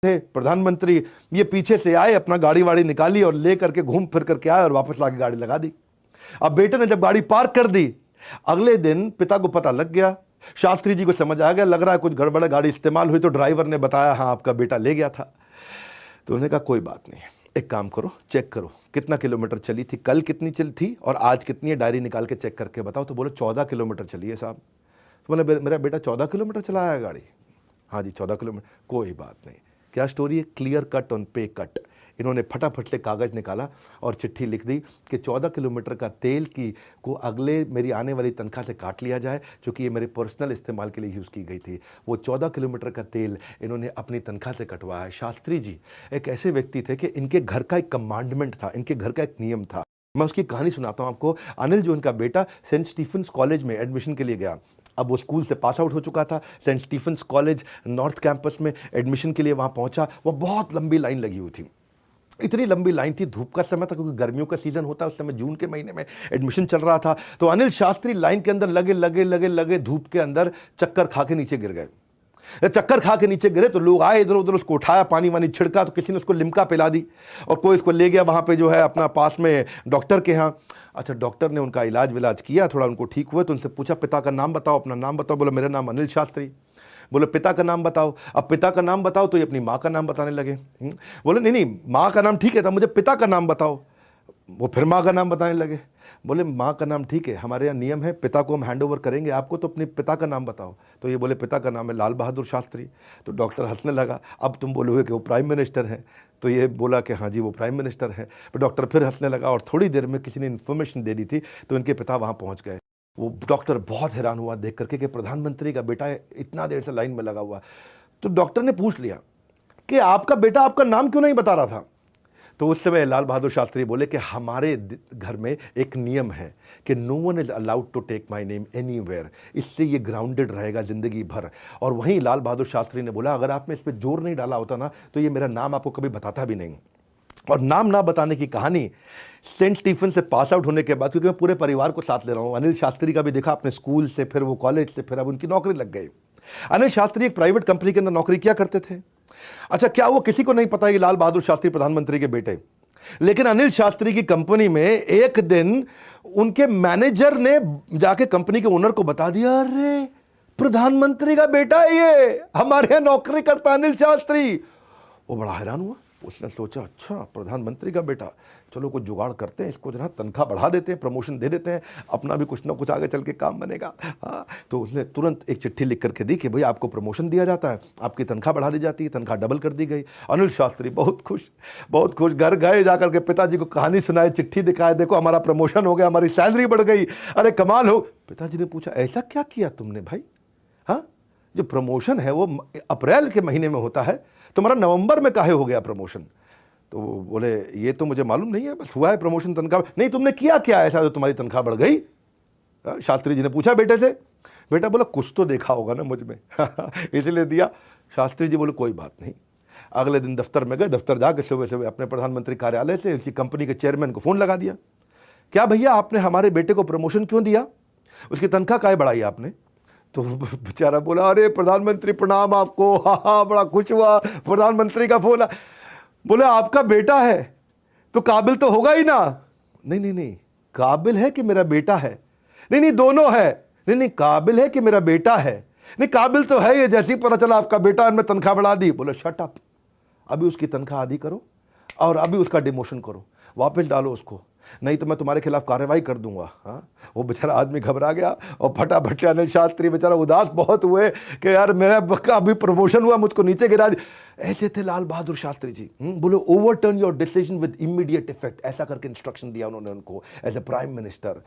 थे प्रधानमंत्री, ये पीछे से आए, अपना गाड़ी वाड़ी निकाली और ले करके घूम फिर करके आए और वापस लाके गाड़ी लगा दी। अब बेटे ने जब गाड़ी पार्क कर दी, अगले दिन पिता को पता लग गया, शास्त्री जी को समझ आ गया, लग रहा है कुछ गड़बड़, गाड़ी इस्तेमाल हुई। तो ड्राइवर ने बताया हाँ आपका बेटा ले गया था। तो उन्होंने कहा कोई बात नहीं, एक काम करो, चेक करो कितना किलोमीटर चली थी, कल कितनी चली थी और आज कितनी है, डायरी निकाल के चेक करके बताओ। तो बोले 14 किलोमीटर चली है साहब। तो बोले मेरा बेटा 14 किलोमीटर चलाया है गाड़ी? हाँ जी 14 किलोमीटर। कोई बात नहीं। क्या स्टोरी है? क्लियर कट ऑन पे कट। इन्होंने फटाफट से कागज़ निकाला और चिट्ठी लिख दी कि 14 किलोमीटर का तेल को अगले मेरी आने वाली तनख्वाह से काट लिया जाए, क्योंकि ये मेरे पर्सनल इस्तेमाल के लिए यूज़ की गई थी। वो 14 किलोमीटर का तेल इन्होंने अपनी तनख्वाह से कटवाया। शास्त्री जी एक ऐसे व्यक्ति थे कि इनके घर का एक कमांडमेंट था, इनके घर का एक नियम था। मैं उसकी कहानी सुनाता हूँ आपको। अनिल जो उनका बेटा सेंट स्टीफेंस कॉलेज में एडमिशन के लिए गया। अब वो स्कूल से पास आउट हो चुका था, Saint Stephen's College north campus में एडमिशन के लिए वहाँ पहुँचा। वो बहुत लंबी लाइन लगी हुई थी, इतनी लंबी लाइन थी, धूप का समय था क्योंकि गर्मियों का सीजन होता है, उस समय जून के महीने में एडमिशन चल रहा था। तो अनिल शास्त्री लाइन के अंदर लगे लगे लगे लगे धूप के अंदर चक्कर खा के नीचे गिर गए। चक्कर खा के नीचे गिरे तो लोग आए, इधर उधर उसको उठाया, पानी वानी छिड़का, तो किसी ने उसको लिम्का पिला दी और कोई इसको ले गया वहाँ पे जो है अपना पास में डॉक्टर के यहाँ। अच्छा, डॉक्टर ने उनका इलाज विलाज किया, थोड़ा उनको ठीक हुए तो उनसे पूछा पिता का नाम बताओ, अपना नाम बताओ। बोला मेरा नाम अनिल शास्त्री। बोले पिता का नाम बताओ। अब पिता का नाम बताओ तो ये अपनी माँ का नाम बताने लगे। बोले नहीं नहीं, माँ का नाम ठीक है था, मुझे पिता का नाम बताओ। वो फिर माँ का नाम बताने लगे। बोले माँ का नाम ठीक है, हमारे यहाँ नियम है, पिता को हम हैंड ओवर करेंगे आपको, तो अपने पिता का नाम बताओ। तो ये बोले पिता का नाम है लाल बहादुर शास्त्री। तो डॉक्टर हंसने लगा, अब तुम बोलोगे कि वो प्राइम मिनिस्टर हैं। तो ये बोला कि हाँ जी वो प्राइम मिनिस्टर है। तो डॉक्टर फिर हंसने लगा और थोड़ी देर में किसी ने इन्फॉर्मेशन दे दी थी, तो इनके पिता वहाँ पहुँच गए। वो डॉक्टर बहुत हैरान हुआ देख करके कि प्रधानमंत्री का बेटा इतना देर से लाइन में लगा हुआ। तो डॉक्टर ने पूछ लिया कि आपका बेटा आपका नाम क्यों नहीं बता रहा था? तो उस समय लाल बहादुर शास्त्री बोले कि हमारे घर में एक नियम है कि no one is allowed to take my name anywhere, इससे ये ग्राउंडेड रहेगा जिंदगी भर। और वहीं लाल बहादुर शास्त्री ने बोला अगर आपने इस पर जोर नहीं डाला होता ना तो ये मेरा नाम आपको कभी बताता भी नहीं। और नाम ना बताने की कहानी सेंट स्टीफन से पास आउट होने के बाद, क्योंकि मैं पूरे परिवार को साथ ले रहा हूं, अनिल शास्त्री का भी देखा अपने स्कूल से, फिर वो कॉलेज से, फिर अब उनकी नौकरी लग गई। अनिल शास्त्री एक प्राइवेट कंपनी के अंदर नौकरी किया करते थे। अच्छा, क्या वो किसी को नहीं पता कि लाल बहादुर शास्त्री प्रधानमंत्री के बेटे? लेकिन अनिल शास्त्री की कंपनी में एक दिन उनके मैनेजर ने जाके कंपनी के ओनर को बता दिया, अरे प्रधानमंत्री का बेटा है ये, हमारे यहां नौकरी करता अनिल शास्त्री। वो बड़ा हैरान हुआ, उसने सोचा अच्छा प्रधानमंत्री का बेटा, चलो कुछ जुगाड़ करते हैं, इसको जो है तनख्वाह बढ़ा देते हैं, प्रमोशन दे देते हैं, अपना भी कुछ ना कुछ आगे चल के काम बनेगा। हाँ, तो उसने तुरंत एक चिट्ठी लिख करके दी कि भाई आपको प्रमोशन दिया जाता है, आपकी तनख्वाह बढ़ा दी जाती है, तनख्वाह डबल कर दी गई। अनिल शास्त्री बहुत खुश, बहुत खुश। घर गए, जाकर के पिताजी को कहानी सुनाई, चिट्ठी दिखाए, देखो हमारा प्रमोशन हो गया, हमारी सैलरी बढ़ गई, अरे कमाल हो। पिताजी ने पूछा ऐसा क्या किया तुमने भाई? हाँ, जो प्रमोशन है वो अप्रैल के महीने में होता है, तुम्हारा नवंबर में काहे हो गया प्रमोशन? तो बोले ये तो मुझे मालूम नहीं है, बस हुआ है प्रमोशन, तनख्वाह नहीं। तुमने किया क्या ऐसा जो तुम्हारी तनख्वाह बढ़ गई? शास्त्री जी ने पूछा बेटे से। बेटा बोला कुछ तो देखा होगा ना मुझ में इसलिए दिया। शास्त्री जी बोले कोई बात नहीं। अगले दिन दफ्तर में गए, दफ्तर जाकर सुबह सुबह अपने प्रधानमंत्री कार्यालय से उसकी कंपनी के चेयरमैन को फ़ोन लगा दिया, क्या भैया आपने हमारे बेटे को प्रमोशन क्यों दिया, उसकी तनख्वाह काहे बढ़ाई आपने? तो बेचारा बोला अरे प्रधानमंत्री प्रणाम आपको, हाँ बड़ा खुश हुआ, प्रधानमंत्री का फोन। बोले आपका बेटा है तो काबिल तो होगा ही ना? नहीं नहीं नहीं, काबिल है कि मेरा बेटा है? नहीं नहीं दोनों है। नहीं नहीं, काबिल है कि मेरा बेटा है? नहीं काबिल तो है, ये जैसे ही पता चला आपका बेटा, मैं तनख्वाह बढ़ा दी। बोले शट अप, अभी उसकी तनख्वाह आधी करो और अभी उसका डिमोशन करो, वापस डालो उसको, नहीं तो मैं तुम्हारे खिलाफ कार्रवाई कर दूंगा। हाँ, वो बेचारा आदमी घबरा गया और फटाफट अनिल शास्त्री बेचारा उदास बहुत हुए कि यार मेरा अभी प्रमोशन हुआ, मुझको नीचे गिरा दिया। ऐसे थे लाल बहादुर शास्त्री जी। बोले overturn your decision with immediate effect, ऐसा करके इंस्ट्रक्शन दिया उन्होंने उनको एज ए प्राइम मिनिस्टर।